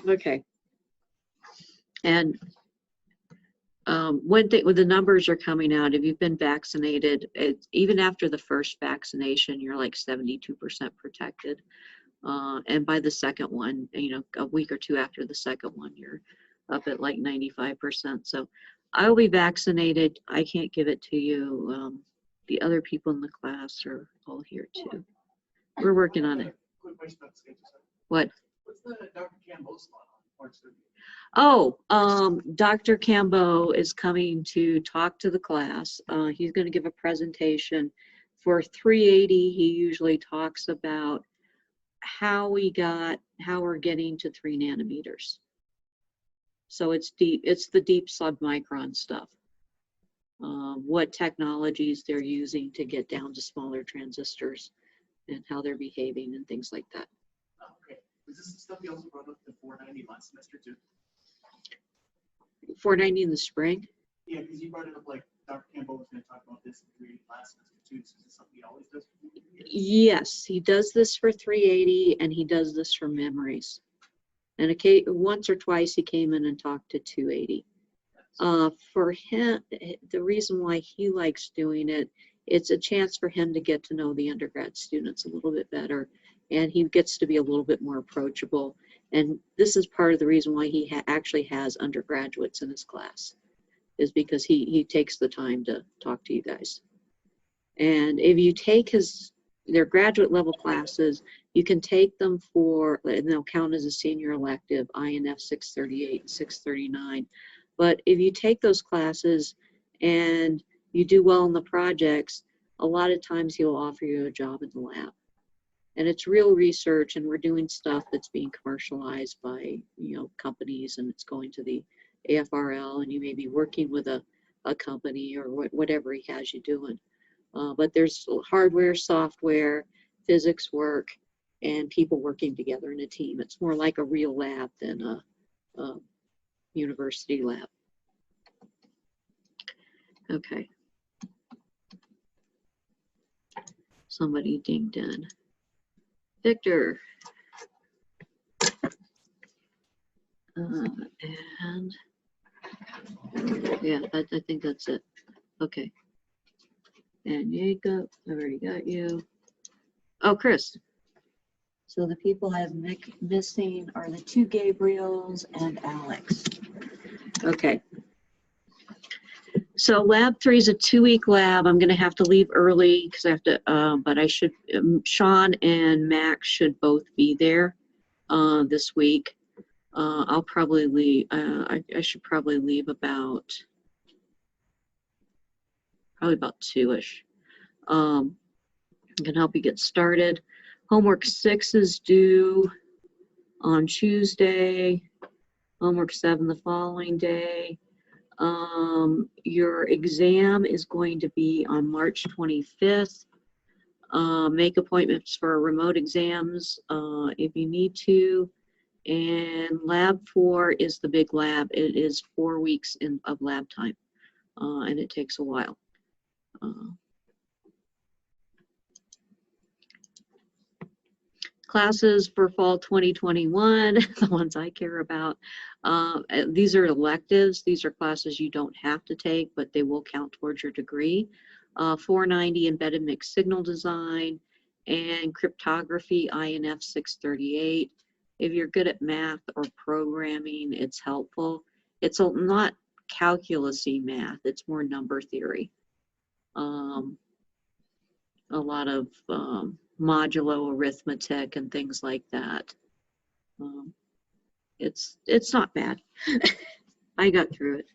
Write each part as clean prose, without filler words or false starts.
Okay. And one thing, when the numbers are coming out, if you've been vaccinated, even after the first vaccination, you're like 72% protected. And by the second one, you know, a week or two after the second one, you're up at like 95%. So I will be vaccinated. I can't give it to you. The other people in the class are all here too. We're working on it. What? What's the Dr. Campbell slot on? Oh, Dr. Cambo is coming to talk to the class. He's going to give a presentation. For 380, he usually talks about how we're getting to 3 nanometers. So it's deep, it's the deep submicron stuff. What technologies they're using to get down to smaller transistors and how they're behaving and things like that. Oh, okay. Was this the stuff you also brought up the 490 last semester too? 490 in the spring? Yeah, because you brought it up like Dr. Campbell was going to talk about this in 380 last semester too. So is this something he always does for 380? Yes, he does this for 380 and he does this for memories. And once or twice he came in and talked to 280. For him, the reason why he likes doing it, it's a chance for him to get to know the undergrad students a little bit better, and he gets to be a little bit more approachable. And this is part of the reason why he actually has undergraduates in his class, is because he takes the time to talk to you guys. And if you take their graduate level classes, you can take them and they'll count as a senior elective, INF 638 and 639. But if you take those classes and you do well in the projects, a lot of times he'll offer you a job in the lab. And it's real research, and we're doing stuff that's being commercialized by, you know, companies, and it's going to the AFRL, and you may be working with a company or whatever he has you doing. But there's hardware, software, physics work, and people working together in a team. It's more like a real lab than a university lab. Okay. Somebody dinged in. Victor. And yeah, I think that's it. Okay. And Jacob, I already got you. Oh, Chris. So the people I have missing are the 2 Gabriels and Alex. Okay. So lab 3 is a 2-week lab. I'm going to have to leave early because I have to, but I should, Sean and Max should both be there this week. I'll probably leave, I should probably leave about 2-ish. I can help you get started. Homework 6 is due on Tuesday. Homework 7 the following day. Your exam is going to be on March 25th. Make appointments for remote exams if you need to. And lab 4 is the big lab. It is 4 weeks of lab time, and it takes a while. Classes for fall 2021, the ones I care about. These are electives. These are classes you don't have to take, but they will count towards your degree. 490 embedded mixed signal design and cryptography, INF 638. If you're good at math or programming, it's helpful. It's not calculus-y math, it's more number theory. A lot of modulo arithmetic and things like that. It's not bad. I got through it.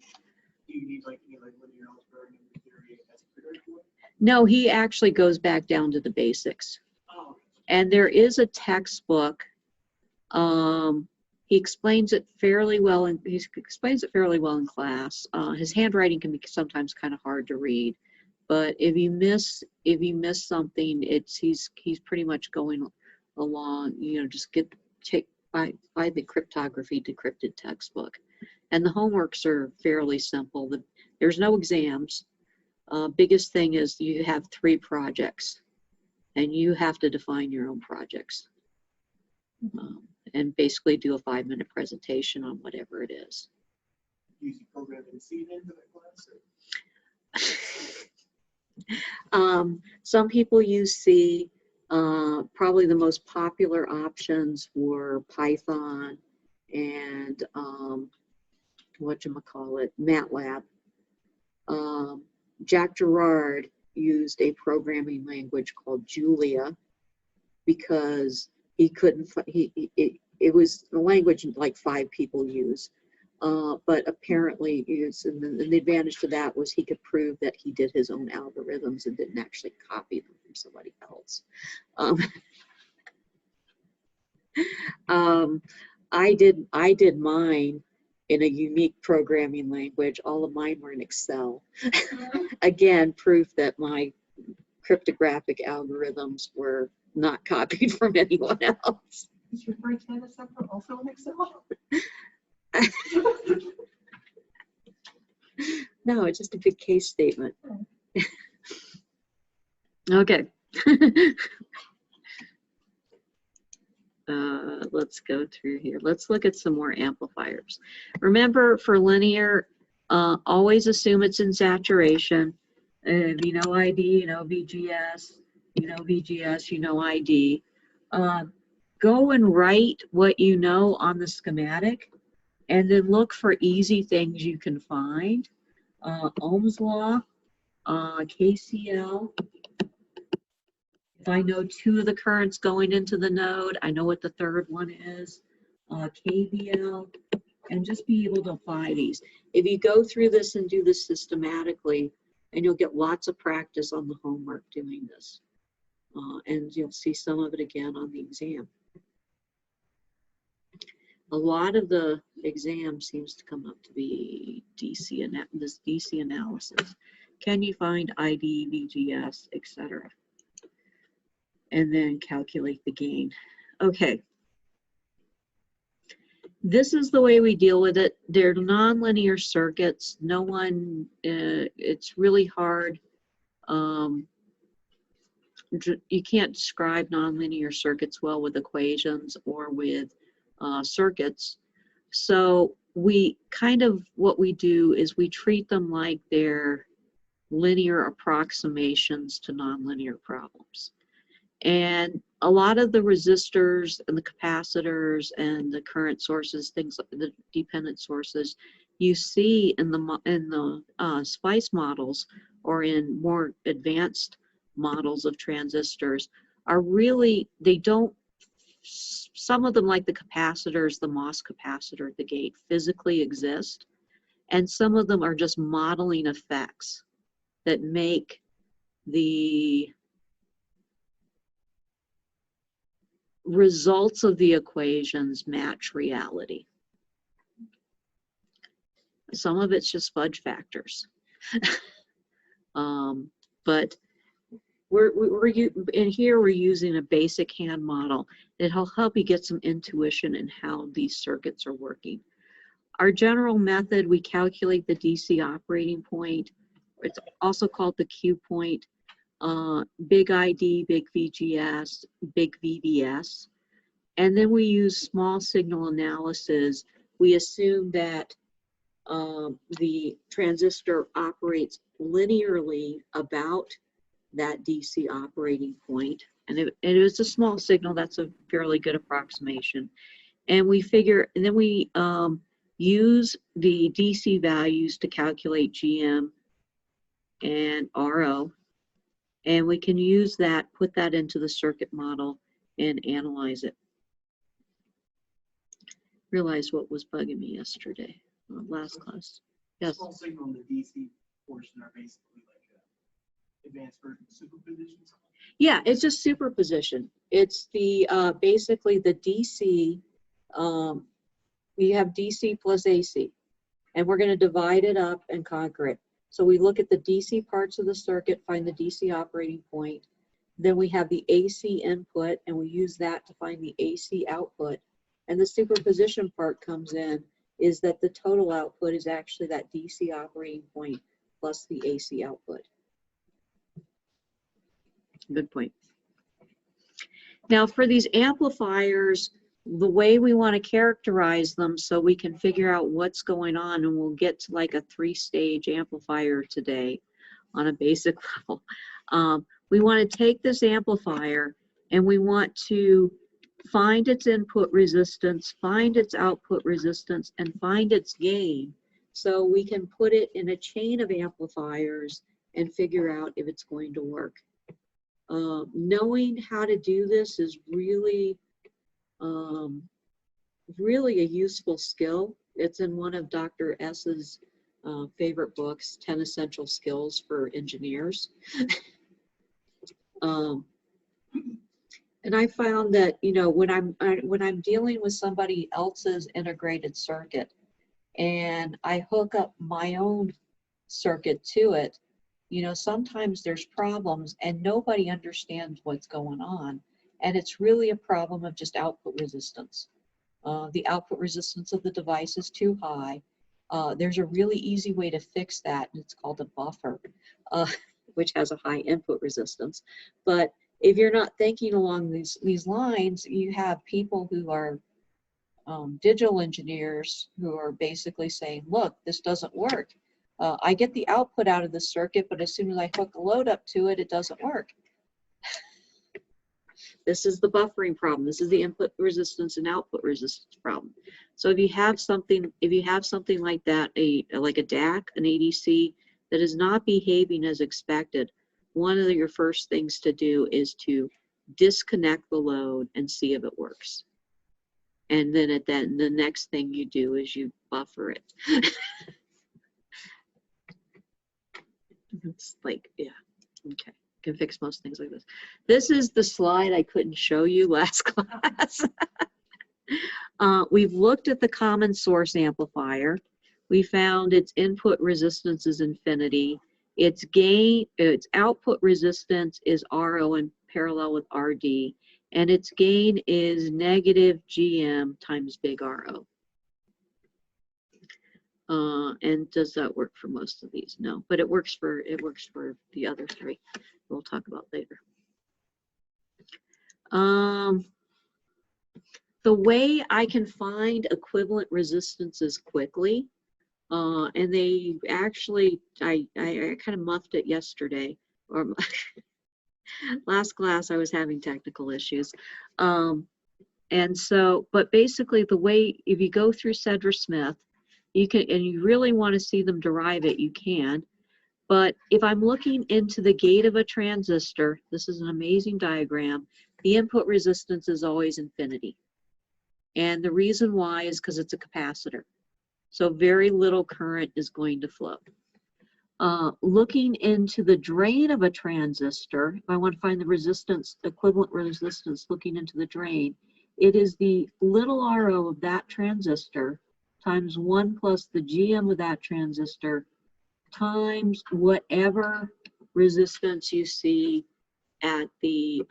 Do you need like linear algebra and theory as a curriculum? No, he actually goes back down to the basics. Oh. And there is a textbook. He explains it fairly well, and he explains it fairly well in class. His handwriting can be sometimes kind of hard to read, but if you miss something, he's pretty much going along. You know, just buy the cryptography decrypted textbook, and the homeworks are fairly simple. There's no exams. Biggest thing is you have 3 projects, and you have to define your own projects. and basically do a 5-minute presentation on whatever it is. Usually program and seed into that class? Some people use C. Probably the most popular options were Python and MATLAB. Jack Gerard used a programming language called Julia because he couldn't, it was a language like 5 people use. But apparently, and the advantage to that was he could prove that he did his own algorithms and didn't actually copy them from somebody else. I did mine in a unique programming language. All of mine were in Excel. Again, proof that my cryptographic algorithms were not copied from anyone else. Is your right hand assembler also in Excel? No, it's just a big case statement. Okay. Let's go through here. Let's look at some more amplifiers. Remember, for linear, always assume it's in saturation. If you know ID, you know VGS. You know VGS, you know ID. Go and write what you know on the schematic, and then look for easy things you can find. Ohm's law, KCL. If I know 2 of the currents going into the node, I know what the third one is. KVL, and just be able to apply these. If you go through this and do this systematically, and you'll get lots of practice on the homework doing this. And you'll see some of it again on the exam. A lot of the exam seems to come up to be this DC analysis. Can you find ID, VGS, etc.? And then calculate the gain. Okay. This is the way we deal with it. They're nonlinear circuits. No one, it's really hard. You can't describe nonlinear circuits well with equations or with circuits. So what we do is we treat them like they're linear approximations to nonlinear problems. And a lot of the resistors and the capacitors and the current sources, things like the dependent sources, you see in the SPICE models or in more advanced models of transistors are really, some of them, like the capacitors, the MOS capacitor at the gate, physically exist, and some of them are just modeling effects that make the results of the equations match reality. Some of it's just fudge factors. But in here we're using a basic hand model that'll help you get some intuition in how these circuits are working. Our general method, we calculate the DC operating point. It's also called the Q point. Big ID, big VGS, big VBS. And then we use small signal analysis. We assume that the transistor operates linearly about that DC operating point. And if it is a small signal, that's a fairly good approximation. And we use the DC values to calculate GM and RO. And we can use that, put that into the circuit model and analyze it. Realize what was bugging me yesterday, last class. Yes. Small signal and the DC portion are basically like advanced version of superposition. Yeah, it's just superposition. It's the basically the DC. We have DC plus AC, and we're going to divide it up and conquer it. So we look at the DC parts of the circuit, find the DC operating point. Then we have the AC input, and we use that to find the AC output. And the superposition part comes in, is that the total output is actually that DC operating point plus the AC output. Good point. Now for these amplifiers, the way we want to characterize them so we can figure out what's going on, and we'll get to like a 3-stage amplifier today on a basic level. We want to take this amplifier and we want to find its input resistance, find its output resistance, and find its gain, so we can put it in a chain of amplifiers and figure out if it's going to work. Knowing how to do this is really, really a useful skill. It's in one of Dr. S's favorite books, 10 Essential Skills for Engineers. And I found that, you know, when I'm dealing with somebody else's integrated circuit and I hook up my own circuit to it, you know, sometimes there's problems and nobody understands what's going on. And it's really a problem of just output resistance. The output resistance of the device is too high. There's a really easy way to fix that, and it's called a buffer, which has a high input resistance. But if you're not thinking along these lines, you have people who are digital engineers who are basically saying, look, this doesn't work. I get the output out of the circuit, but as soon as I hook a load up to it, it doesn't work. This is the buffering problem. This is the input resistance and output resistance problem. So if you have something like that, like a DAC, an ADC that is not behaving as expected, one of your first things to do is to disconnect the load and see if it works. And then the next thing you do is you buffer it. It's like, yeah, okay. Can fix most things like this. This is the slide I couldn't show you last class. We've looked at the common source amplifier. We found its input resistance is infinity. Its gain, its output resistance is RO in parallel with RD, and its gain is negative GM times big RO. And does that work for most of these? No, but it works for the other three. We'll talk about later. The way I can find equivalent resistances quickly, and they actually, I kind of muffed it yesterday, or last class I was having technical issues. And so, but basically the way, if you go through Cedra Smith, you can, and you really want to see them derive it, you can. But if I'm looking into the gate of a transistor, this is an amazing diagram, the input resistance is always infinity. And the reason why is because it's a capacitor. So very little current is going to flow. Looking into the drain of a transistor, if I want to find the resistance, equivalent resistance looking into the drain, it is the little RO of that transistor times 1 plus the GM of that transistor times whatever resistance you see at the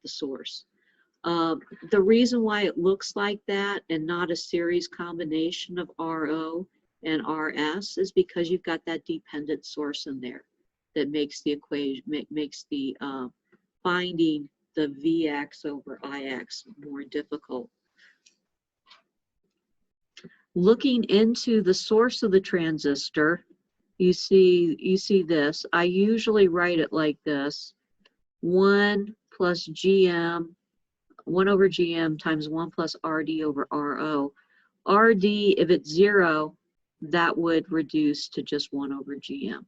source. The reason why it looks like that and not a series combination of RO and RS is because you've got that dependent source in there that makes the equation, makes the finding the Vx over Ix more difficult. Looking into the source of the transistor, you see this. I usually write it like this: 1 plus GM, 1 over GM times 1 plus RD over RO. RD, if it's 0, that would reduce to just 1 over GM.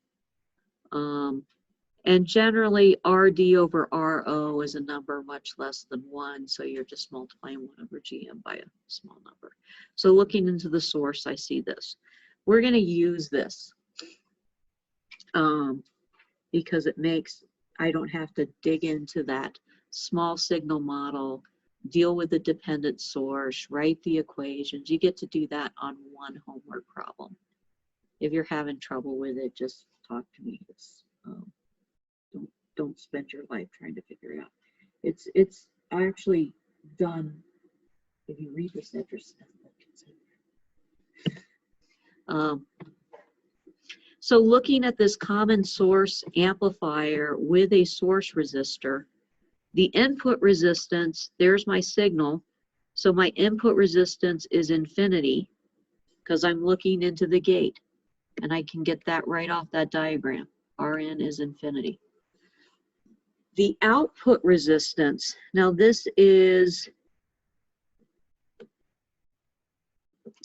And generally, RD over RO is a number much less than 1, so you're just multiplying 1 over GM by a small number. So looking into the source, I see this. We're going to use this because it makes, I don't have to dig into that small signal model, deal with the dependent source, write the equations. You get to do that on one homework problem. If you're having trouble with it, just talk to me. It's, don't spend your life trying to figure it out. It's actually done. If you read this address, so looking at this common source amplifier with a source resistor, the input resistance, there's my signal. So my input resistance is infinity because I'm looking into the gate, and I can get that right off that diagram. Rn is infinity. The output resistance, now this is,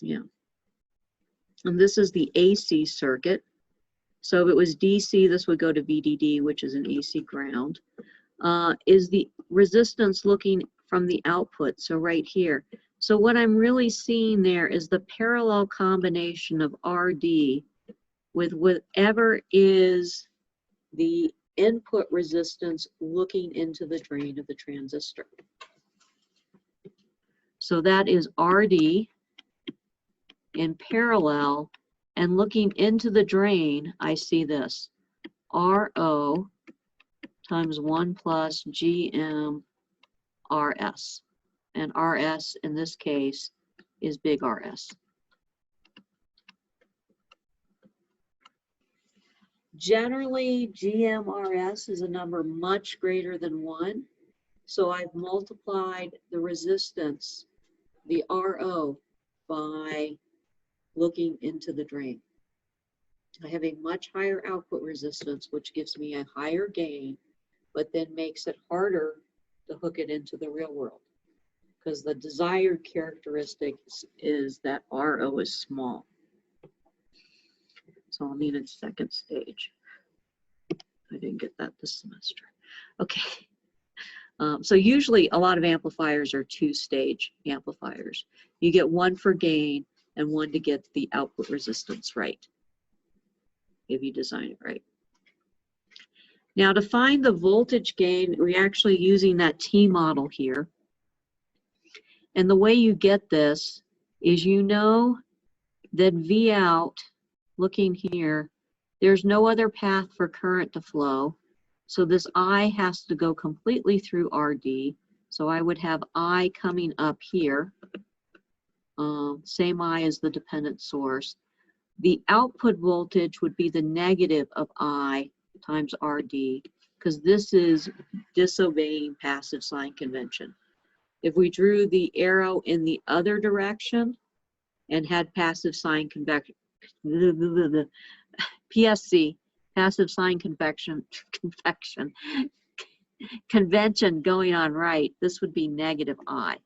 and this is the AC circuit. So if it was DC, this would go to VDD, which is an AC ground. Is the resistance looking from the output, so right here. So what I'm really seeing there is the parallel combination of RD with whatever is the input resistance looking into the drain of the transistor. So that is RD in parallel, and looking into the drain, I see this, RO times 1 plus GM RS. And RS in this case is big RS. Generally, GMRS is a number much greater than 1. So I've multiplied the resistance, the RO, by looking into the drain. I have a much higher output resistance, which gives me a higher gain, but then makes it harder to hook it into the real world, because the desired characteristic is that RO is small. So I'll need a second stage. I didn't get that this semester. Okay. So usually a lot of amplifiers are 2-stage amplifiers. You get one for gain and one to get the output resistance right, if you design it right. Now to find the voltage gain, we're actually using that T model here. And the way you get this is, you know that V out, looking here, there's no other path for current to flow. So this I has to go completely through RD. So I would have I coming up here, same I as the dependent source. The output voltage would be the negative of I times RD, because this is disobeying passive sign convention. If we drew the arrow in the other direction and had passive sign convection, PSC, passive sign convention going on right, this would be negative I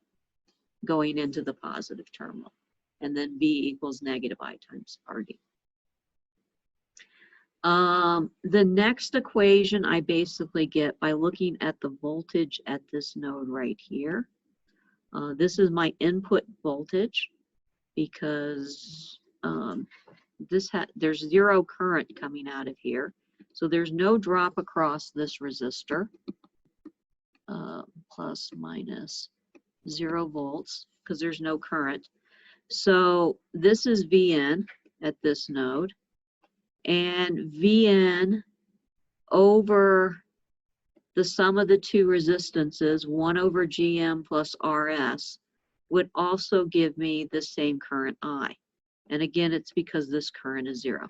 going into the positive terminal. And then V equals negative I times RD. The next equation I basically get by looking at the voltage at this node right here. This is my input voltage, because there's 0 current coming out of here. So there's no drop across this resistor, plus minus 0 volts, because there's no current. So this is Vn at this node, and Vn over the sum of the two resistances, 1 over Gm plus Rs, would also give me the same current I. And again, it's because this current is 0.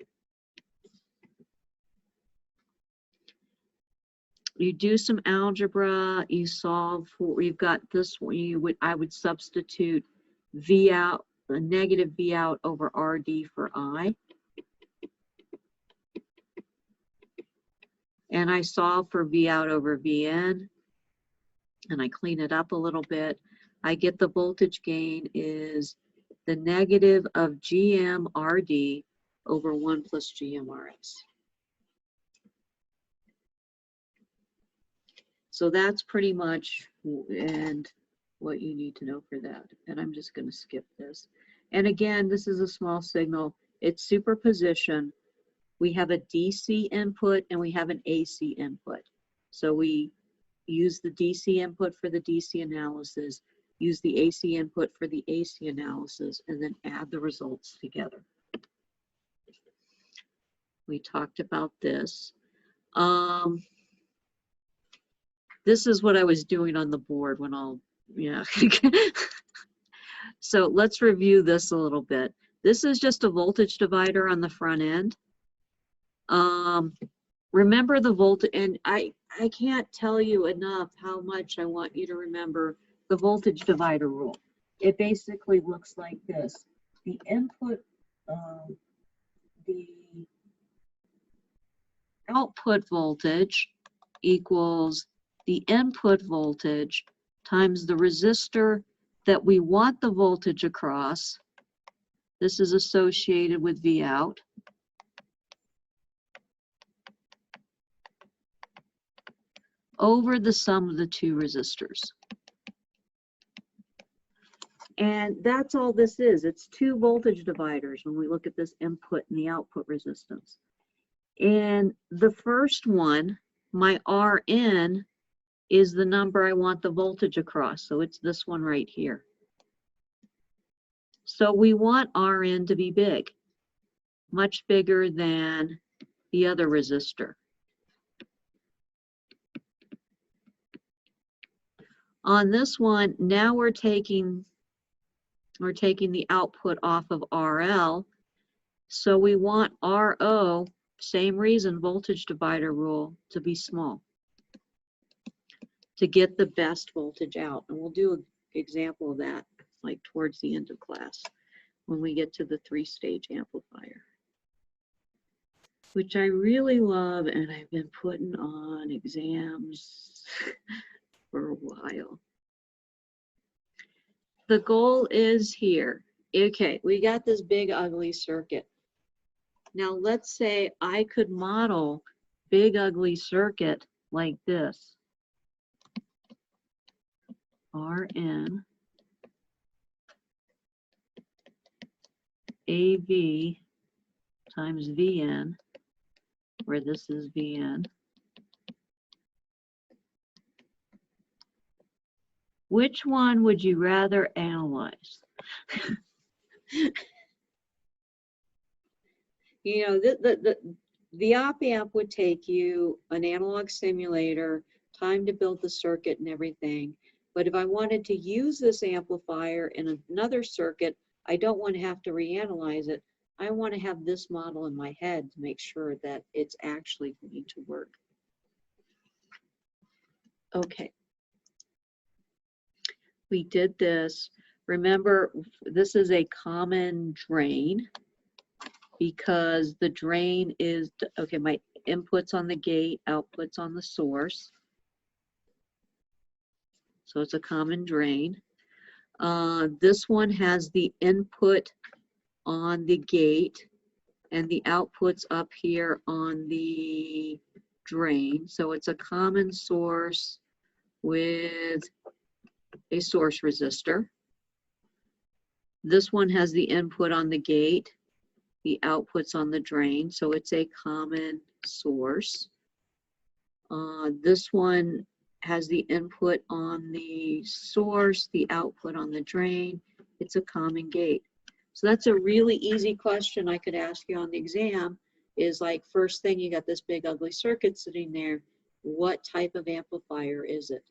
You do some algebra, you solve for, you've got this one, I would substitute V out, a negative V out over RD for I. And I solve for V out over Vn, and I clean it up a little bit. I get the voltage gain is the negative of Gm RD over 1 plus Gm Rs. So that's pretty much and what you need to know for that. And I'm just going to skip this. And again, this is a small signal. It's superposition. We have a DC input and we have an AC input. So we use the DC input for the DC analysis, use the AC input for the AC analysis, and then add the results together. We talked about this. This is what I was doing on the board when So let's review this a little bit. This is just a voltage divider on the front end. Remember the voltage, and I can't tell you enough how much I want you to remember the voltage divider rule. it basically looks like this. The input, the output voltage equals the input voltage times the resistor that we want the voltage across. This is associated with V out. Over the sum of the two resistors. And that's all this is. It's two voltage dividers when we look at this input and the output resistance. And the first one, my Rn, is the number I want the voltage across. So it's this one right here. So we want Rn to be big, much bigger than the other resistor. On this one, now we're taking the output off of RL. So we want RO, same reason, voltage divider rule, to be small to get the best voltage out. And we'll do an example of that like towards the end of class when we get to the three-stage amplifier, which I really love, and I've been putting on exams for a while. The goal is here. Okay, we got this big ugly circuit. Now let's say I could model big ugly circuit like this. Rn AV times Vn, where this is Vn. Which one would you rather analyze? You know, the op-amp would take you an analog simulator, time to build the circuit and everything. But if I wanted to use this amplifier in another circuit, I don't want to have to reanalyze it. I want to have this model in my head to make sure that it's actually going to work. Okay. We did this. Remember, this is a common drain because the drain is, okay, my input's on the gate, output's on the source. So it's a common drain. This one has the input on the gate and the output's up here on the drain. So it's a common source with a source resistor. This one has the input on the gate, the output's on the drain, so it's a common source. This one has the input on the source, the output on the drain. It's a common gate. So that's a really easy question I could ask you on the exam, is like, first thing, you got this big ugly circuit sitting there. What type of amplifier is it?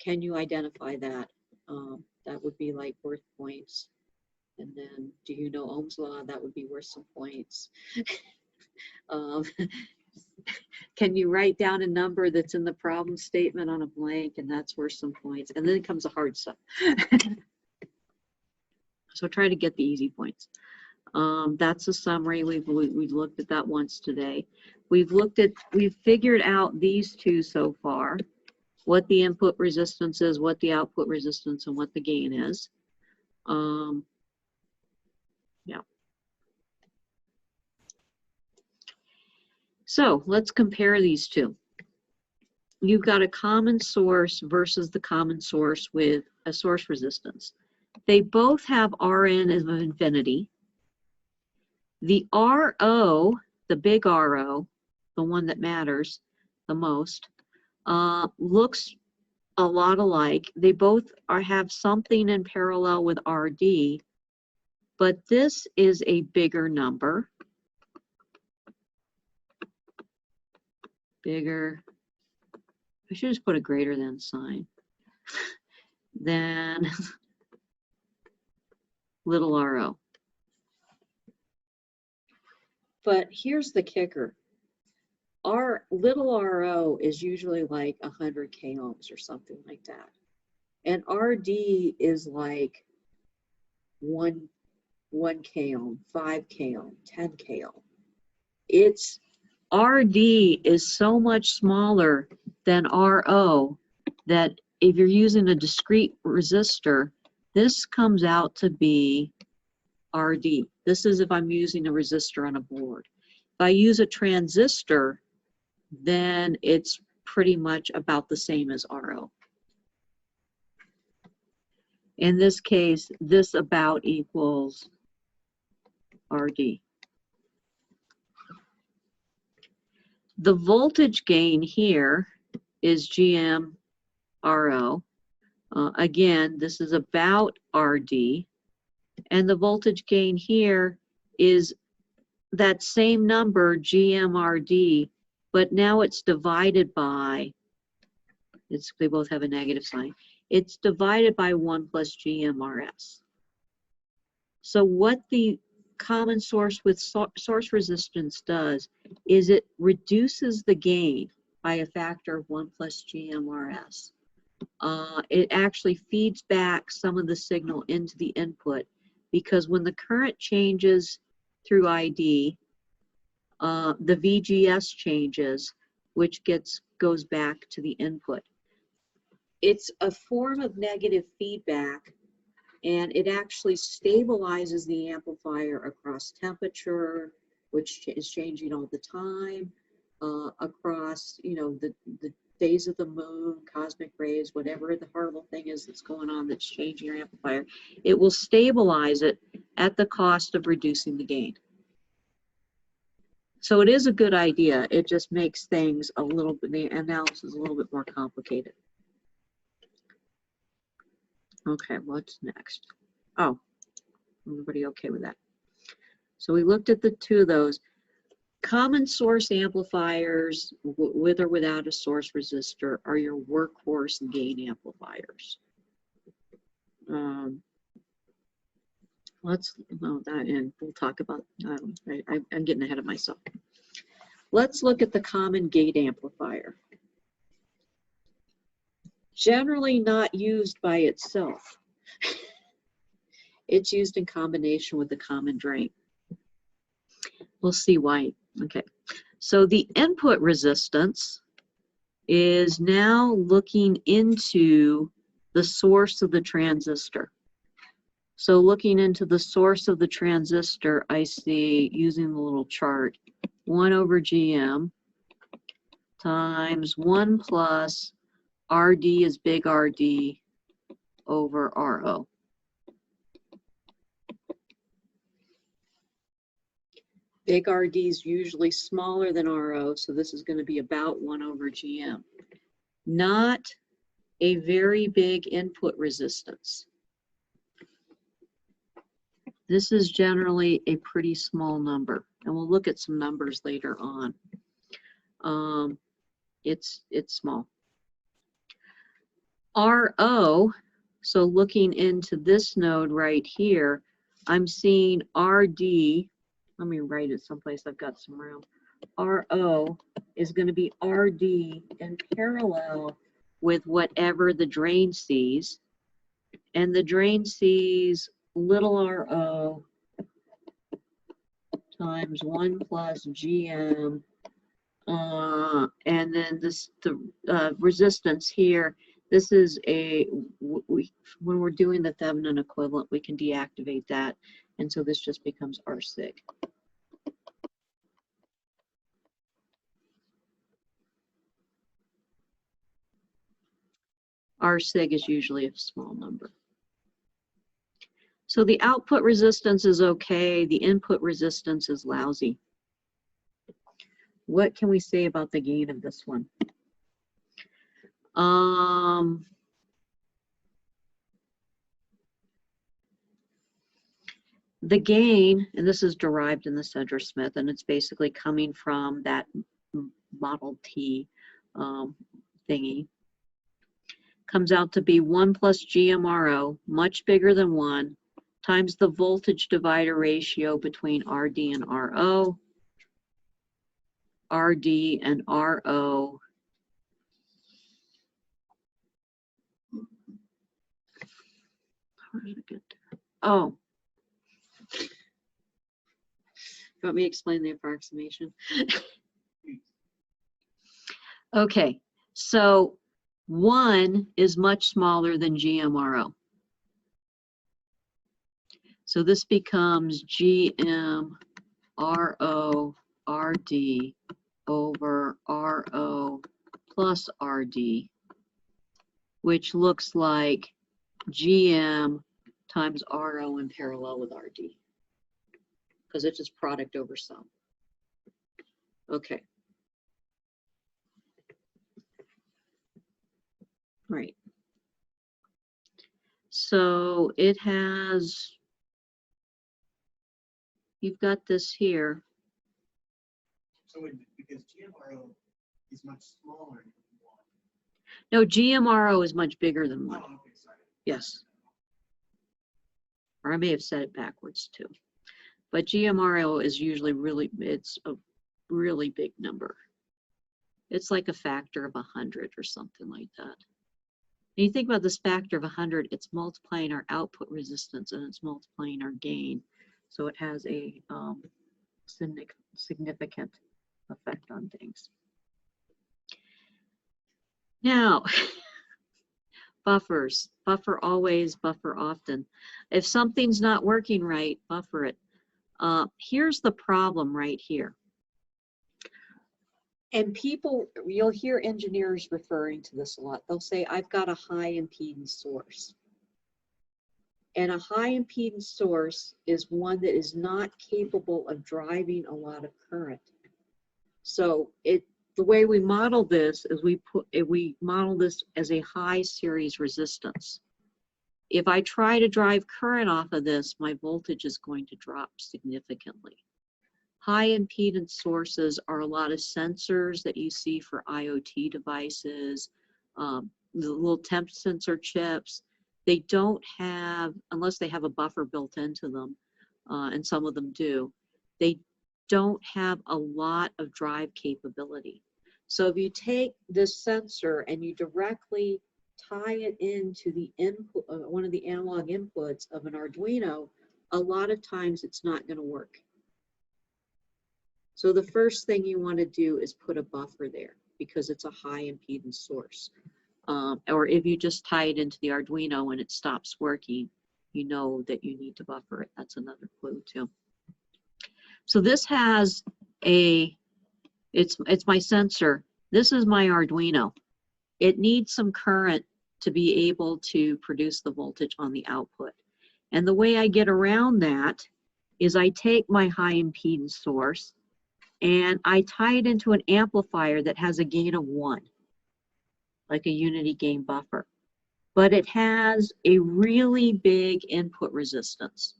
Can you identify that? That would be like worth points. And then, do you know Ohm's law? That would be worth some points. Can you write down a number that's in the problem statement on a blank, and that's worth some points? And then comes the hard stuff. So try to get the easy points. That's a summary. We've looked at that once today. We've figured out these two so far, what the input resistance is, what the output resistance, and what the gain is. Yeah. So let's compare these two. You've got a common source versus the common source with a source resistance. They both have Rn of infinity. The RO, the big RO, the one that matters the most, looks a lot alike. They both have something in parallel with RD, but this is a bigger number. Bigger. I should just put a greater than sign. Than little ro. But here's the kicker. Our little ro is usually like 100 k ohms or something like that. And RD is like 1 k ohm, 5 k ohm, 10 k ohm. It's RD is so much smaller than RO that if you're using a discrete resistor, this comes out to be RD. This is if I'm using a resistor on a board. If I use a transistor, then it's pretty much about the same as RO. In this case, this about equals RD. The voltage gain here is GM-RO. Again, this is about RD. And the voltage gain here is that same number, GM-RD, but now it's divided by, they both have a negative sign. It's divided by 1 plus GM-RS. So what the common source with source resistance does is it reduces the gain by a factor of 1 plus GM-RS. It actually feeds back some of the signal into the input, because when the current changes through ID, the VGS changes, which goes back to the input. It's a form of negative feedback, and it actually stabilizes the amplifier across temperature, which is changing all the time, across, you know, the days of the moon, cosmic rays, whatever the horrible thing is that's going on that's changing your amplifier. It will stabilize it at the cost of reducing the gain. So it is a good idea. It just makes things a little bit, the analysis a little bit more complicated. Okay, what's next? Oh, everybody okay with that? So we looked at the two of those. Common source amplifiers, with or without a source resistor, are your workhorse gain amplifiers. And we'll talk about, I'm getting ahead of myself. Let's look at the common gate amplifier. Generally not used by itself. It's used in combination with the common drain. We'll see why. Okay, so the input resistance is now looking into the source of the transistor. So looking into the source of the transistor, I see, using the little chart, 1 over GM times 1 plus RD is big RD over RO. Big RD is usually smaller than RO, so this is going to be about 1 over GM. Not a very big input resistance. This is generally a pretty small number, and we'll look at some numbers later on. It's small. RO, so looking into this node right here, I'm seeing RD. Let me write it someplace I've got some room. RO is going to be RD in parallel with whatever the drain sees. And the drain sees little RO times 1 plus GM. And then the resistance here, this is when we're doing the Thevenin equivalent, we can deactivate that. And so this just becomes R sig. R sig is usually a small number. So the output resistance is okay. The input resistance is lousy. What can we say about the gain of this one? The gain, and this is derived in the Sedgwick-Smith, and it's basically coming from that Model T thingy, comes out to be 1 plus GMRO, much bigger than 1, times the voltage divider ratio between RD and RO. RD and RO How did I get there? Oh. You want me to explain the approximation? Okay, so 1 is much smaller than GMRO. So this becomes GMRO RD over RO plus RD, which looks like GM times RO in parallel with RD, because it's just product over sum. Okay. Right. So it has, you've got this here. So because GMRO is much smaller than 1. No, GMRO is much bigger than 1. Oh, okay, sorry. Yes. Or I may have said it backwards too. But GMRO is usually really, it's a really big number. It's like a factor of 100 or something like that. And you think about this factor of 100, it's multiplying our output resistance and it's multiplying our gain. So it has a significant effect on things. Now, buffers. Buffer always, buffer often. If something's not working right, buffer it. Here's the problem right here. And people, you'll hear engineers referring to this a lot. They'll say, I've got a high impedance source. And a high impedance source is one that is not capable of driving a lot of current. So the way we model this is we model this as a high series resistance. If I try to drive current off of this, my voltage is going to drop significantly. High impedance sources are a lot of sensors that you see for IoT devices, the little temp sensor chips. They don't have, unless they have a buffer built into them, and some of them do, they don't have a lot of drive capability. So if you take this sensor and you directly tie it into the input, one of the analog inputs of an Arduino, a lot of times it's not going to work. So the first thing you want to do is put a buffer there because it's a high impedance source. Or if you just tie it into the Arduino and it stops working, you know that you need to buffer it. That's another clue too. So this has it's my sensor. This is my Arduino. It needs some current to be able to produce the voltage on the output. And the way I get around that is I take my high impedance source and I tie it into an amplifier that has a gain of 1, like a unity gain buffer. But it has a really big input resistance.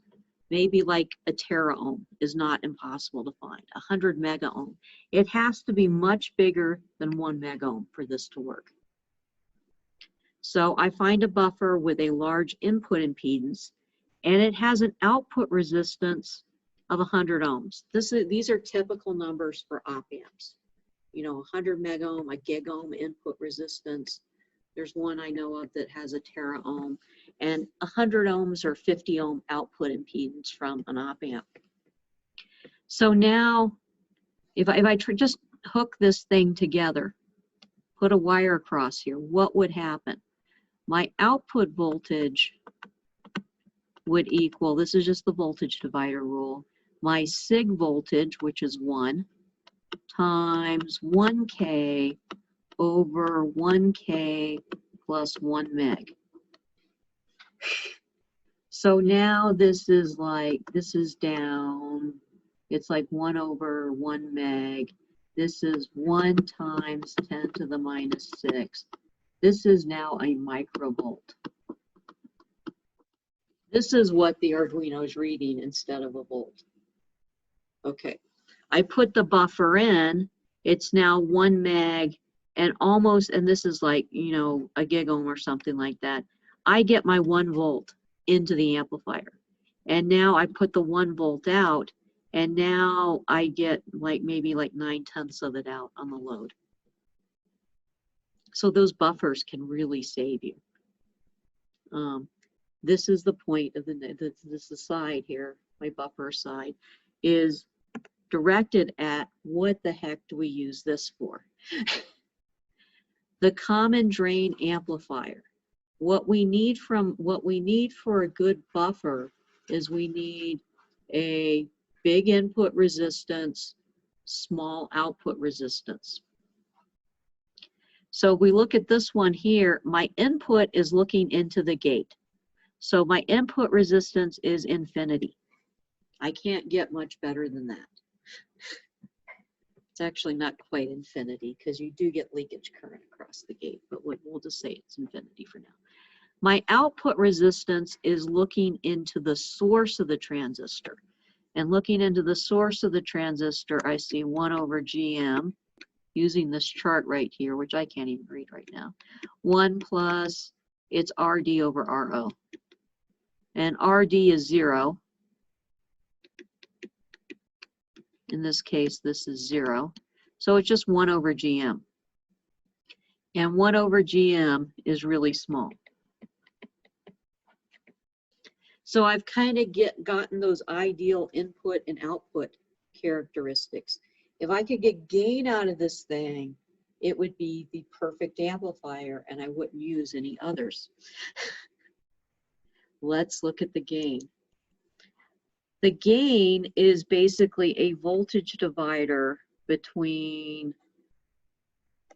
Maybe like a tera ohm is not impossible to find, 100 mega ohm. It has to be much bigger than 1 mega ohm for this to work. So I find a buffer with a large input impedance, and it has an output resistance of 100 ohms. These are typical numbers for op amps. You know, 100 mega ohm, a gig ohm input resistance. There's one I know of that has a tera ohm, and 100 ohms or 50 ohm output impedance from an op amp. So now, if I just hook this thing together, put a wire across here, what would happen? My output voltage would equal, this is just the voltage divider rule, my sig voltage, which is 1, times 1K over 1K plus 1 meg. So now this is down, it's like 1 over 1 meg. This is 1 times 10 to the minus 6. This is now a microvolt. This is what the Arduino is reading instead of a volt. Okay, I put the buffer in, it's now 1 meg and almost, and this is like, you know, a gig ohm or something like that. I get my 1 volt into the amplifier. And now I put the 1 volt out, and now I get like maybe like 9/10 of it out on the load. So those buffers can really save you. This is the point of this side here, my buffer side, is directed at what the heck do we use this for? The common drain amplifier. What we need for a good buffer is we need a big input resistance, small output resistance. So we look at this one here, my input is looking into the gate. So my input resistance is infinity. I can't get much better than that. It's actually not quite infinity because you do get leakage current across the gate, but we'll just say it's infinity for now. My output resistance is looking into the source of the transistor. And looking into the source of the transistor, I see 1 over GM, using this chart right here, which I can't even read right now. 1 plus, it's RD over RO. And RD is 0. In this case, this is 0. So it's just 1 over GM. And 1 over GM is really small. So I've kind of gotten those ideal input and output characteristics. If I could get gain out of this thing, it would be the perfect amplifier and I wouldn't use any others. Let's look at the gain. The gain is basically a voltage divider between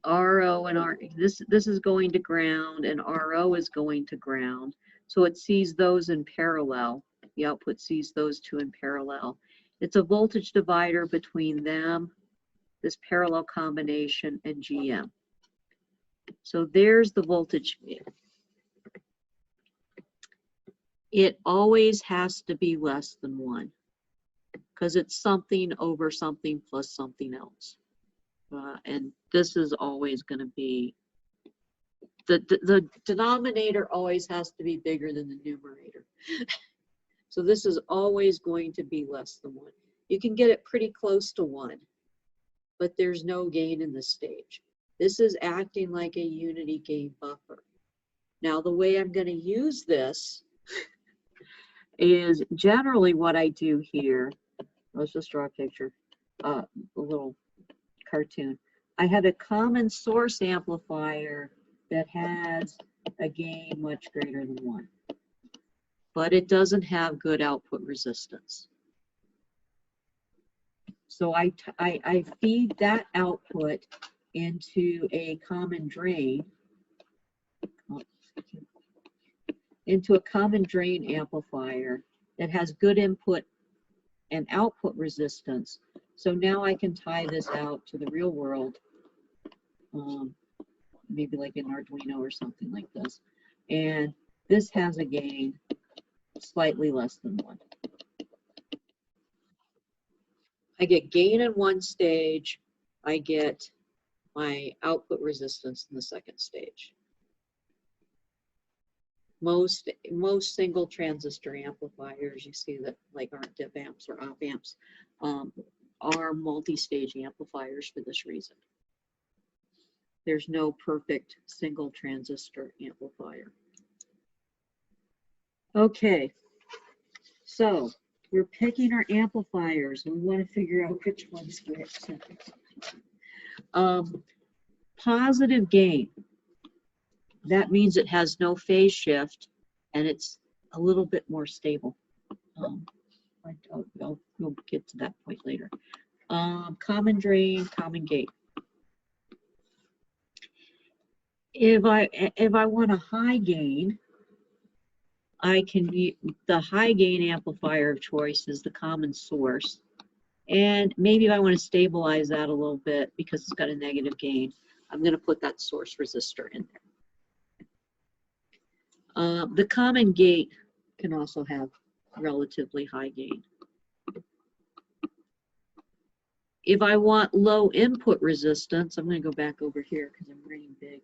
RO and R. This is going to ground and RO is going to ground. So it sees those in parallel. The output sees those two in parallel. It's a voltage divider between them, this parallel combination, and GM. So there's the voltage. It always has to be less than 1 because it's something over something plus something else. And this is always going to be, the denominator always has to be bigger than the numerator. So this is always going to be less than 1. You can get it pretty close to 1, but there's no gain in this stage. This is acting like a unity gain buffer. Now the way I'm going to use this is generally what I do here. Let's just draw a picture, a little cartoon. I have a common source amplifier that has a gain much greater than 1, but it doesn't have good output resistance. So I feed that output into a common drain, amplifier that has good input and output resistance. So now I can tie this out to the real world, maybe like an Arduino or something like this. And this has a gain slightly less than 1. I get gain in one stage, I get my output resistance in the second stage. Most single transistor amplifiers, you see that like aren't div amps or op amps, are multi-stage amplifiers for this reason. There's no perfect single transistor amplifier. Okay, so we're picking our amplifiers. We want to figure out which ones get. Positive gain. That means it has no phase shift and it's a little bit more stable. We'll get to that point later. Common drain, common gate. If I want a high gain, I can be the high gain amplifier of choice is the common source. And maybe if I want to stabilize that a little bit because it's got a negative gain, I'm going to put that source resistor in there. The common gate can also have relatively high gain. If I want low input resistance, I'm going to go back over here because I'm writing big.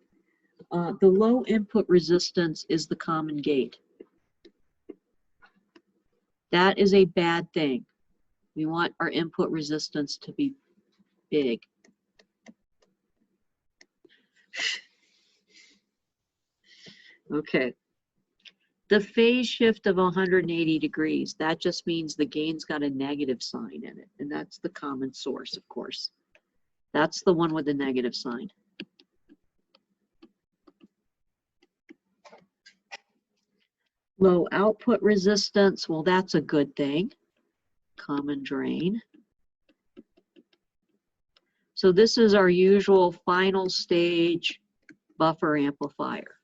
The low input resistance is the common gate. That is a bad thing. We want our input resistance to be big. Okay. The phase shift of 180 degrees, that just means the gain's got a negative sign in it, and that's the common source, of course. That's the one with the negative sign. Low output resistance, well, that's a good thing. Common drain. So this is our usual final stage buffer amplifier.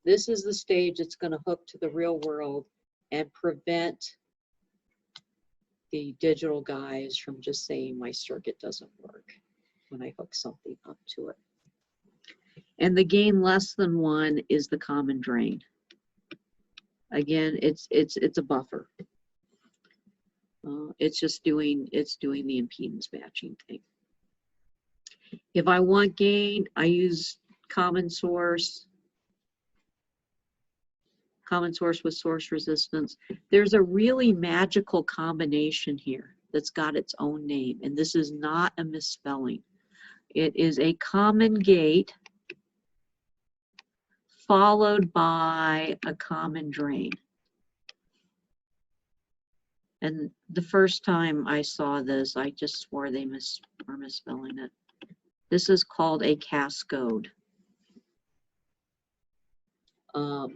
This is the stage that's going to hook to the real world and prevent the digital guys from just saying my circuit doesn't work when I hook something up to it. And the gain less than 1 is the common drain. Again, it's a buffer. It's just doing the impedance matching thing. If I want gain, I use common source with source resistance. There's a really magical combination here that's got its own name, and this is not a misspelling. It is a common gate followed by a common drain. And the first time I saw this, I just swore they were misspelling it. This is called a cascode.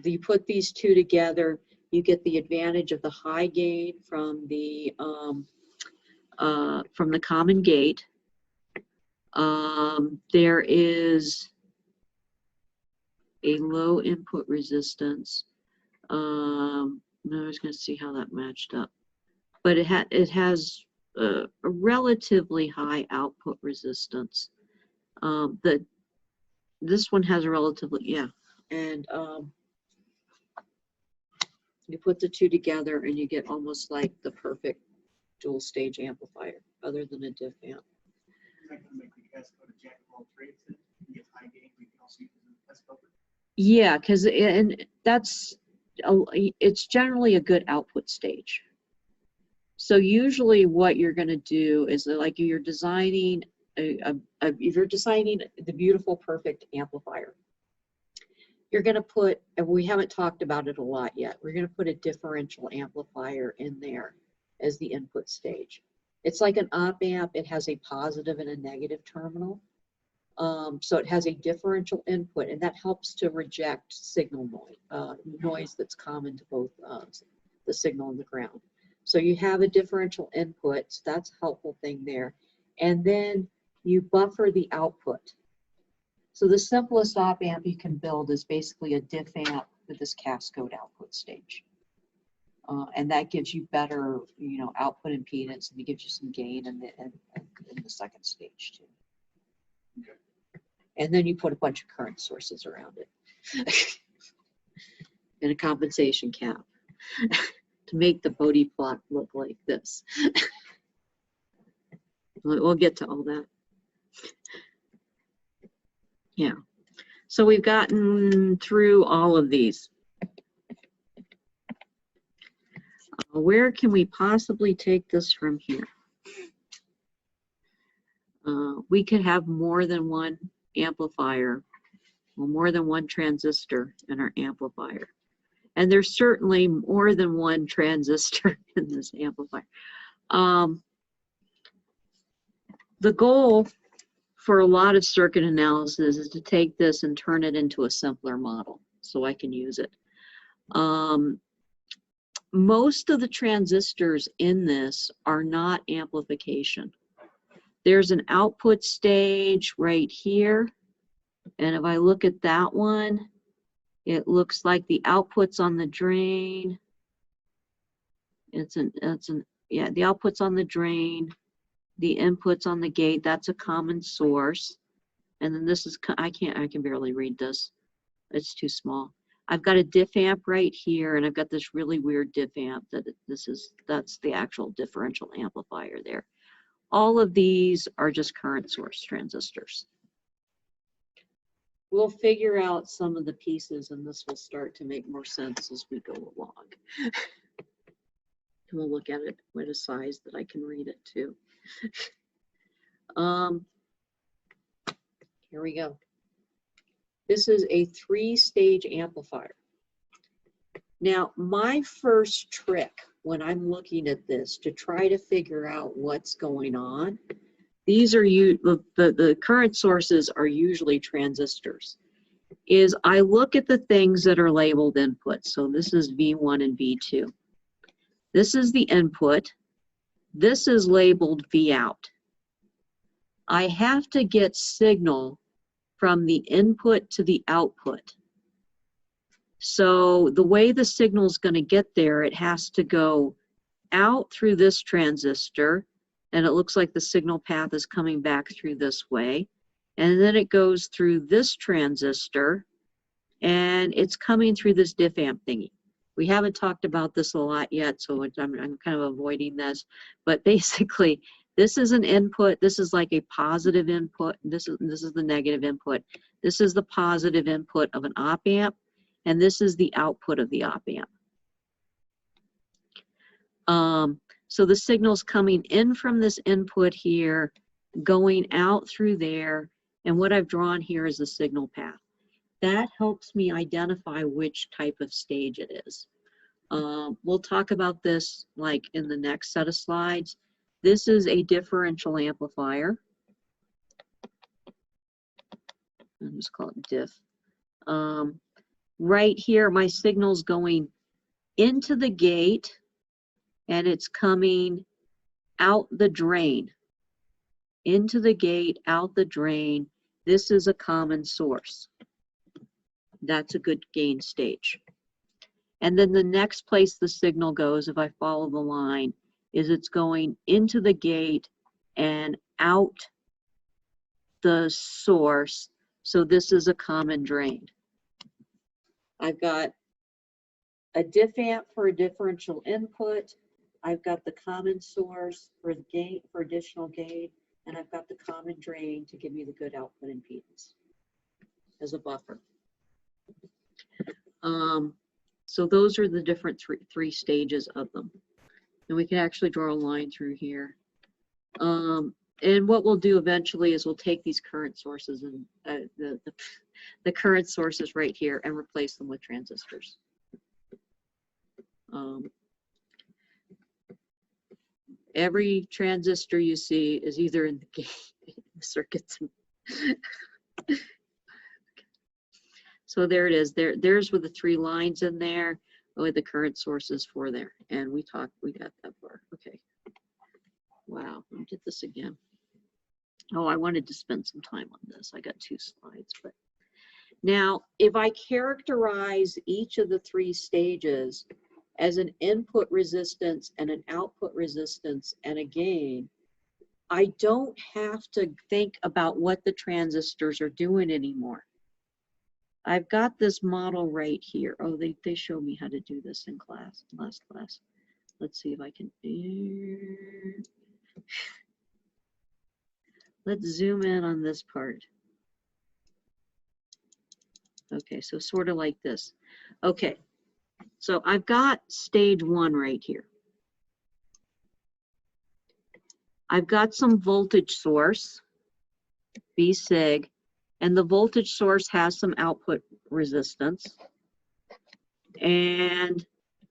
You put these two together, you get the advantage of the high gain from the common gate. There is a low input resistance. I was going to see how that matched up, but it has a relatively high output resistance. This one has a relatively, and you put the two together and you get almost like the perfect dual stage amplifier, other than a diff amp. Yeah, because it's generally a good output stage. So usually what you're going to do is like you're designing if you're designing the beautiful perfect amplifier, you're going to put, and we haven't talked about it a lot yet, we're going to put a differential amplifier in there as the input stage. It's like an op amp. It has a positive and a negative terminal. So it has a differential input, and that helps to reject signal noise that's common to both the signal and the ground. So you have a differential input, so that's a helpful thing there. And then you buffer the output. So the simplest op amp you can build is basically a diff amp with this cascode output stage. And that gives you better, output impedance, and it gives you some gain in the second stage too. Okay. And then you put a bunch of current sources around it. And a compensation cap to make the Bodie plot look like this. We'll get to all that. Yeah. So we've gotten through all of these. Where can we possibly take this from here? We could have more than one amplifier, or more than one transistor in our amplifier. And there's certainly more than one transistor in this amplifier. The goal for a lot of circuit analysis is to take this and turn it into a simpler model so I can use it. Most of the transistors in this are not amplification. There's an output stage right here. And if I look at that one, it looks like the output's on the drain. The output's on the drain. The input's on the gate. That's a common source. And then this is, I can barely read this. It's too small. I've got a diff amp right here, and I've got this really weird diff amp that's the actual differential amplifier there. All of these are just current source transistors. We'll figure out some of the pieces, and this will start to make more sense as we go along. And we'll look at it at a size that I can read it too. Here we go. This is a 3-stage amplifier. Now, my first trick when I'm looking at this to try to figure out what's going on, these are the current sources are usually transistors, is I look at the things that are labeled inputs. So this is V1 and V2. This is the input. This is labeled V out. I have to get signal from the input to the output. So the way the signal is going to get there, it has to go out through this transistor, and it looks like the signal path is coming back through this way. And then it goes through this transistor, and it's coming through this diff amp thingy. We haven't talked about this a lot yet, so I'm kind of avoiding this. But basically, this is an input. This is like a positive input. This is the negative input. This is the positive input of an op amp, and this is the output of the op amp. So the signal's coming in from this input here, going out through there, and what I've drawn here is the signal path. That helps me identify which type of stage it is. We'll talk about this like in the next set of slides. This is a differential amplifier. I'll just call it diff. Right here, my signal's going into the gate, and it's coming out the drain. Into the gate, out the drain. This is a common source. That's a good gain stage. And then the next place the signal goes, if I follow the line, is it's going into the gate and out the source. So this is a common drain. I've got a diff amp for a differential input. I've got the common source for the gate for additional gain, and I've got the common drain to give me the good output impedance as a buffer. So those are the different three stages of them. And we can actually draw a line through here. And what we'll do eventually is we'll take these current sources and the current sources right here and replace them with transistors. Every transistor you see is either in the gate, the circuits. So there it is. There's with the three lines in there with the current sources for there. And we got that far. Okay. Wow, I did this again. Oh, I wanted to spend some time on this. I got 2 slides, but now if I characterize each of the 3 stages as an input resistance and an output resistance and a gain, I don't have to think about what the transistors are doing anymore. I've got this model right here. Oh, they showed me how to do this in class, last class. Let's see if I can. Let's zoom in on this part. Okay, so sort of like this. Okay, so I've got stage 1 right here. I've got some voltage source, V sig, and the voltage source has some output resistance. And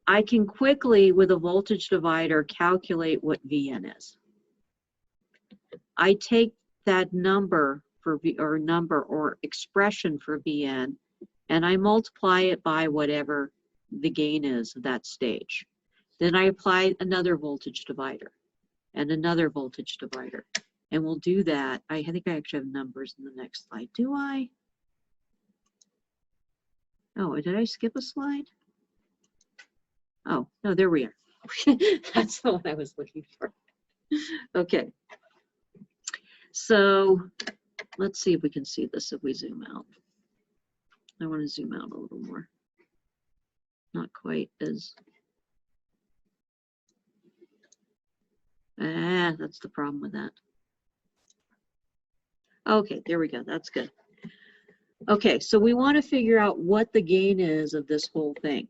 I can quickly, with a voltage divider, calculate what Vn is. I take that number for or expression for Vn, and I multiply it by whatever the gain is of that stage. Then I apply another voltage divider and another voltage divider. And we'll do that. I think I actually have numbers in the next slide. Do I? Oh, did I skip a slide? Oh, no, there we are. That's the one I was looking for. Okay. So let's see if we can see this if we zoom out. I want to zoom out a little more. Not quite as. That's the problem with that. Okay, there we go. That's good. Okay, so we want to figure out what the gain is of this whole thing.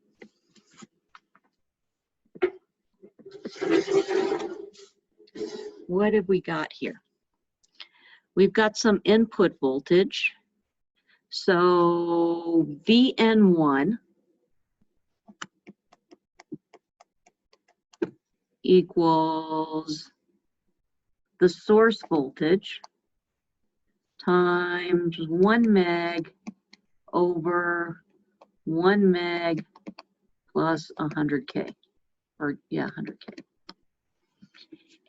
What have we got here? We've got some input voltage. So VN1 equals the source voltage times 1 meg over 1 meg plus 100K, or yeah, 100K.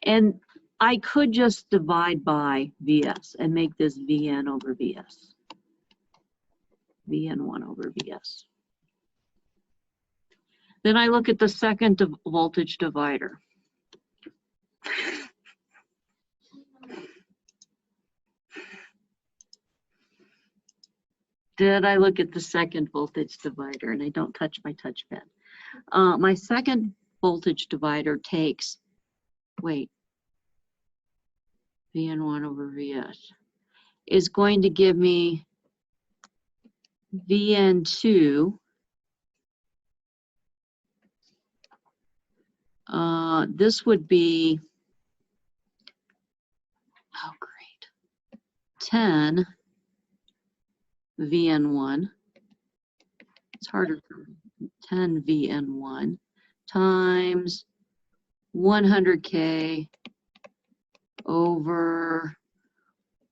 And I could just divide by Vs and make this Vn over Vs. Vn1 over Vs. Then I look at the second voltage divider. Did I look at the second voltage divider? And I don't touch my touchpad. My second voltage divider takes, wait, Vn1 over Vs is going to give me Vn2. This would be, oh great, 10 Vn1. It's harder for 10 Vn1 times 100K over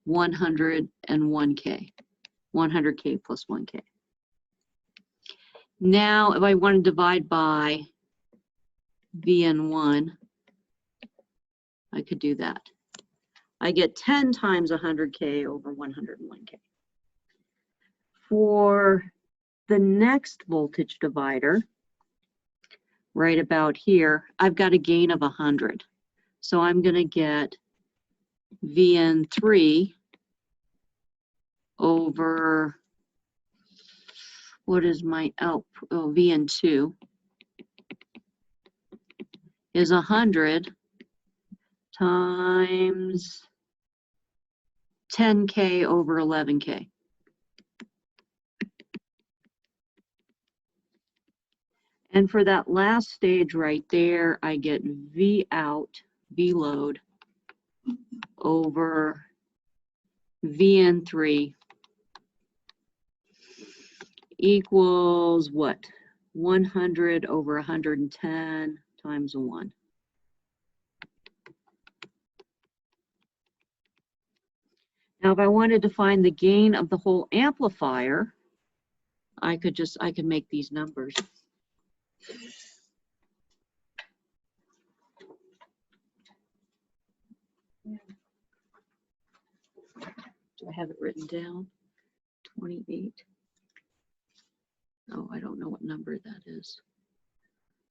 101K. 100K plus 1K. Now, if I want to divide by Vn1, I could do that. I get 10 times 100K over 101K. For the next voltage divider, right about here, I've got a gain of 100. So I'm going to get Vn3 over, what is my output? Oh, Vn2 is 100 times 10K over 11K. And for that last stage right there, I get V out, V load over Vn3 equals what? 100 over 110 times 1. Now, if I wanted to find the gain of the whole amplifier, I could make these numbers. Do I have it written down? 28. Oh, I don't know what number that is.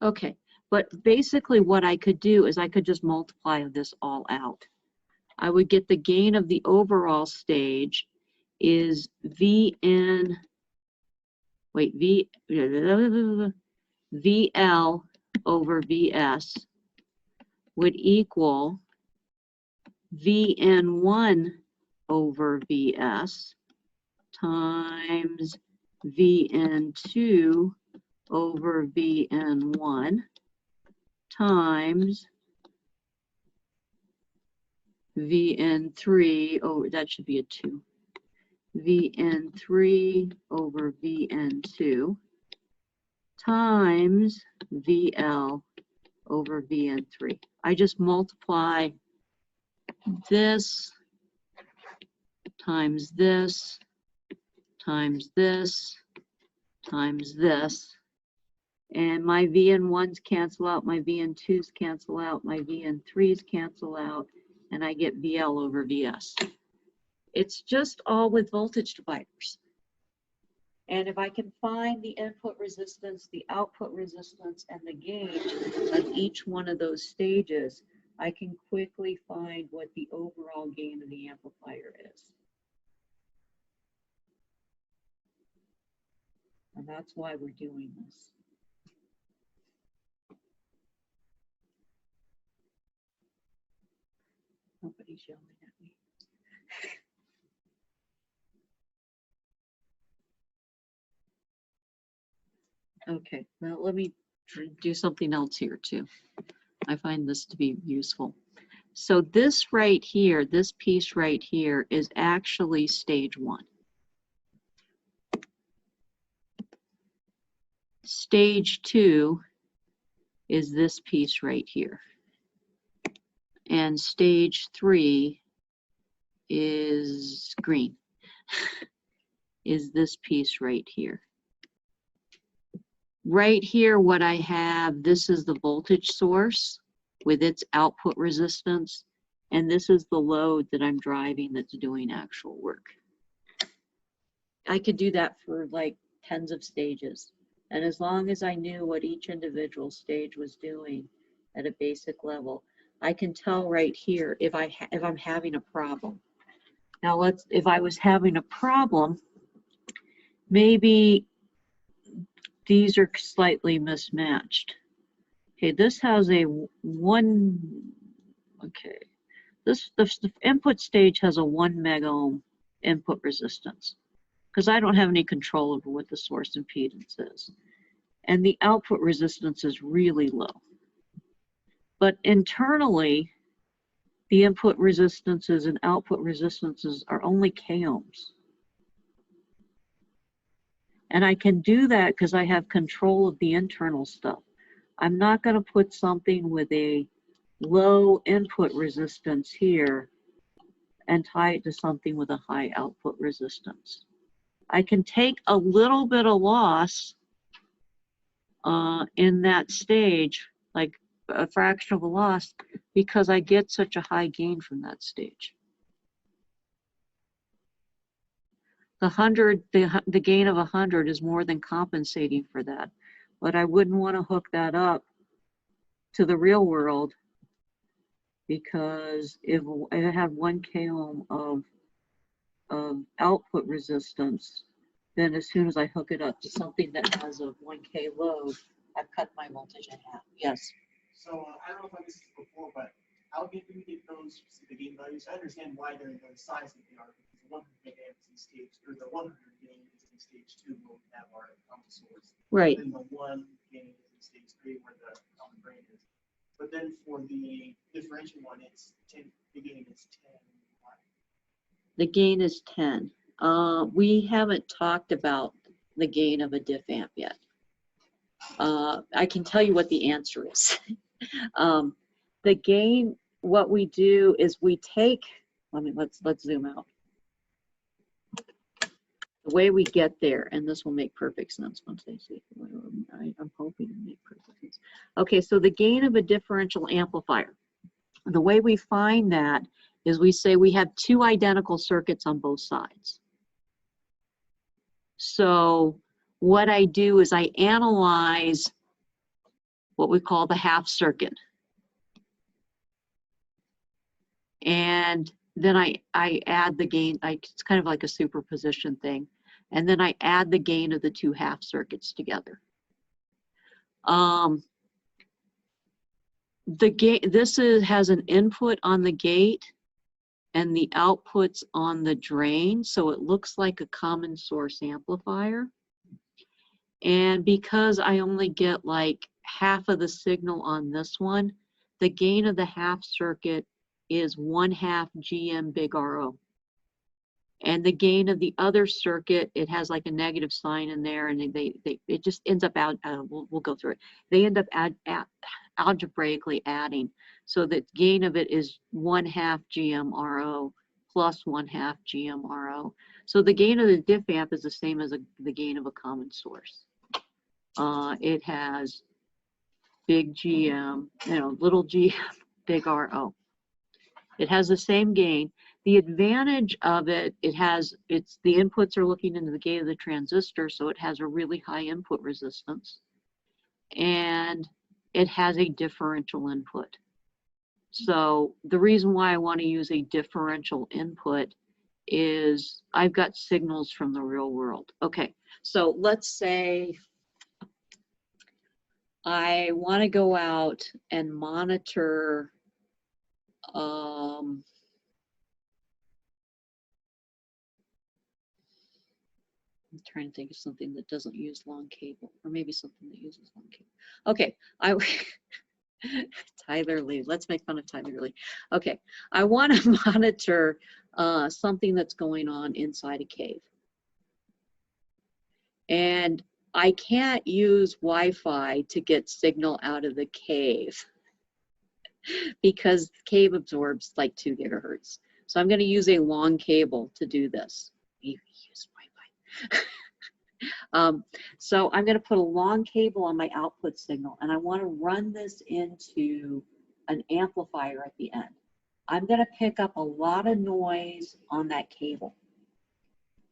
Okay, but basically what I could do is I could just multiply this all out. I would get the gain of the overall stage is VL over VS would equal Vn1 over Vs times Vn2 over Vn1 times Vn3 over, that should be a 2, Vn3 over Vn2 times VL over Vn3. I just multiply this times this times this times this, and my Vn1s cancel out, my Vn2s cancel out, my Vn3s cancel out, and I get VL over Vs. It's just all with voltage dividers. And if I can find the input resistance, the output resistance, and the gain of each one of those stages, I can quickly find what the overall gain of the amplifier is. And that's why we're doing this. Nobody's yelling at me. Okay, now let me do something else here too. I find this to be useful. So this right here, this piece right here is actually stage 1. Stage 2 is this piece right here. and stage 3 is green, is this piece right here. Right here, what I have, this is the voltage source with its output resistance, and this is the load that I'm driving that's doing actual work. I could do that for like tens of stages. And as long as I knew what each individual stage was doing at a basic level, I can tell right here if I'm having a problem. Now if I was having a problem, maybe these are slightly mismatched. Okay, this has a the input stage has a 1 mega ohm input resistance, because I don't have any control over what the source impedance is. And the output resistance is really low. But internally, the input resistances and output resistances are only k ohms. And I can do that because I have control of the internal stuff. I'm not going to put something with a low input resistance here and tie it to something with a high output resistance. I can take a little bit of loss in that stage, like a fraction of a loss, because I get such a high gain from that stage. The gain of 100 is more than compensating for that, but I wouldn't want to hook that up to the real world, because if I have 1 k ohm of output resistance, then as soon as I hook it up to something that has a 1k load, I've cut my voltage in half. Yes. So I don't know if I missed this before, but how do we get those specific gain values? I understand why they're the size that they are, because the 100 megaamps in stage, or the 100 gain is in stage 2 where we have our common source. Right. And the 1 gain is in stage 3 where the common drain is. But then for the differential one, it's 10. The gain is 10. The gain is 10. We haven't talked about the gain of a diff amp yet. I can tell you what the answer is. The gain, what we do is we take, let's zoom out. The way we get there, and this will make perfect sense once they see it. I'm hoping to make perfect sense. Okay, so the gain of a differential amplifier. The way we find that is we say we have 2 identical circuits on both sides. So what I do is I analyze what we call the half circuit. And then I add the gain, it's kind of like a superposition thing. And then I add the gain of the 2 half circuits together. Has an input on the gate and the outputs on the drain, so it looks like a common source amplifier. And because I only get like half of the signal on this one, the gain of the half circuit is 1/2 GM big RO. And the gain of the other circuit, it has like a negative sign in there, and it just ends up out. We'll go through it. They end up algebraically adding, so the gain of it is 1/2 GM RO plus 1/2 GM RO. So the gain of the diff amp is the same as the gain of a common source. It has big GM, little GM, big RO. It has the same gain. The advantage of it, the inputs are looking into the gate of the transistor, so it has a really high input resistance. And it has a differential input. So the reason why I want to use a differential input is I've got signals from the real world. Okay, so let's say I want to go out and monitor I'm trying to think of something that doesn't use long cable, or maybe something that uses long cable. Okay, Tyler Lee, let's make fun of Tyler Lee. Okay, I want to monitor something that's going on inside a cave. And I can't use Wi-Fi to get signal out of the cave. because cave absorbs like 2 gigahertz. So I'm going to use a long cable to do this. Use Wi-Fi. So I'm going to put a long cable on my output signal, and I want to run this into an amplifier at the end. I'm going to pick up a lot of noise on that cable.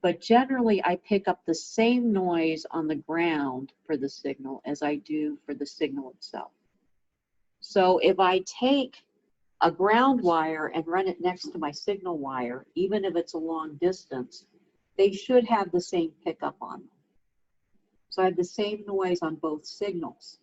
But generally, I pick up the same noise on the ground for the signal as I do for the signal itself. So if I take a ground wire and run it next to my signal wire, even if it's a long distance, they should have the same pickup on them. So I have the same noise on both signals.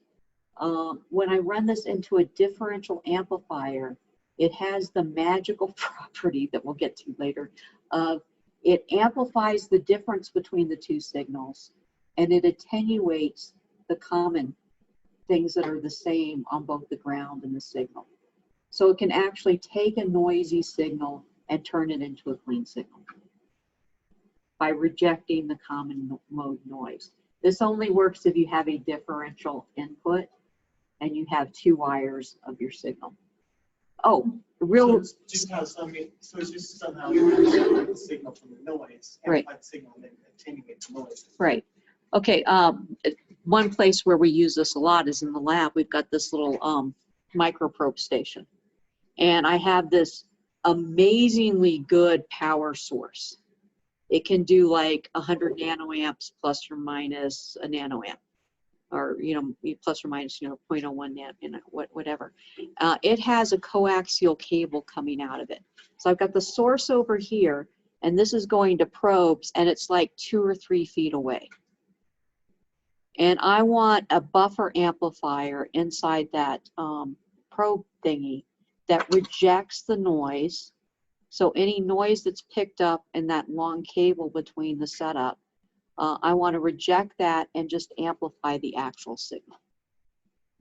When I run this into a differential amplifier, it has the magical property that we'll get to later of it amplifies the difference between the two signals, and it attenuates the common things that are the same on both the ground and the signal. So it can actually take a noisy signal and turn it into a clean signal by rejecting the common mode noise. This only works if you have a differential input and you have 2 wires of your signal. Oh, real. So it's just how so it's just somehow the signal from the noise, right. The signal and then attenuate the noise. Right. Okay. One place where we use this a lot is in the lab. We've got this little microprobe station, and I have this amazingly good power source. It can do like 100 nanoamps plus or minus a nanoamp, or plus or minus 0.01 nano, whatever. It has a coaxial cable coming out of it. So I've got the source over here, and this is going to probes, and it's like 2 or 3 feet away. And I want a buffer amplifier inside that probe thingy that rejects the noise. So any noise that's picked up in that long cable between the setup, I want to reject that and just amplify the actual signal.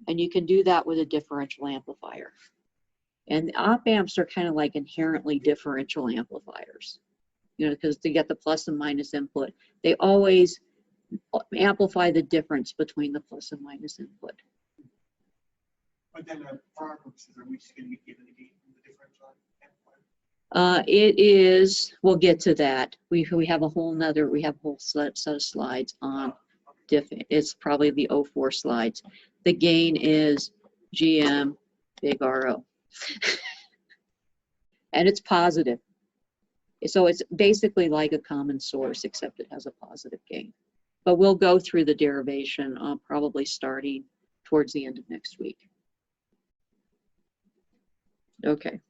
And you can do that with a differential amplifier. And the op amps are kind of like inherently differential amplifiers, because they get the plus and minus input. They always amplify the difference between the plus and minus input. But then for our purposes, are we just going to be given a gate from the differential amplifier? It is, we'll get to that. We have a whole set of slides on it's probably the 04 slides. The gain is GM big RO. And it's positive. So it's basically like a common source, except it has a positive gain. But we'll go through the derivation probably starting towards the end of next week. Okay.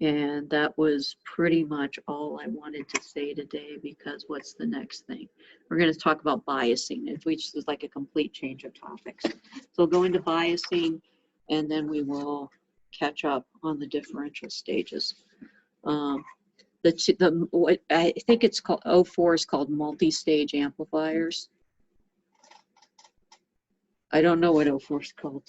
And that was pretty much all I wanted to say today, because what's the next thing? We're going to talk about biasing, which is like a complete change of topics. So we'll go into biasing, and then we will catch up on the differential stages. What I think it's called 04 is called multi-stage amplifiers. I don't know what 04 is called.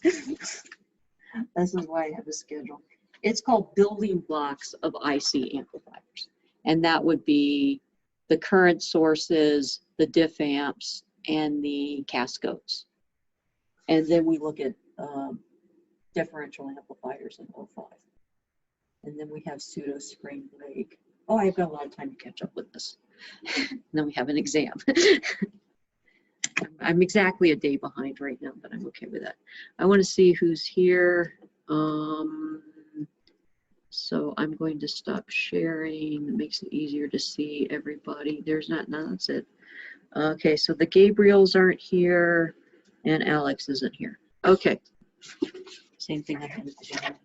This is why I have a schedule. It's called building blocks of IC amplifiers. And that would be the current sources, the diff amps, and the cascodes. And then we look at differential amplifiers in 05. And then we have pseudo spring break. Oh, I've got a lot of time to catch up with this. And then we have an exam. I'm exactly a day behind right now, but I'm okay with that. I want to see who's here. So I'm going to stop sharing. It makes it easier to see everybody. There's no, that's it. Okay, so the Gabriels aren't here, and Alex isn't here. Okay. Same thing I had at the beginning.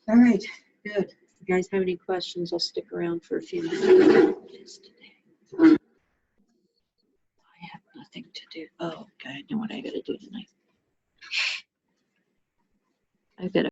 All right, good. If you guys have any questions, I'll stick around for a few minutes today. I have nothing to do. Oh, okay, I know what I gotta do tonight. I gotta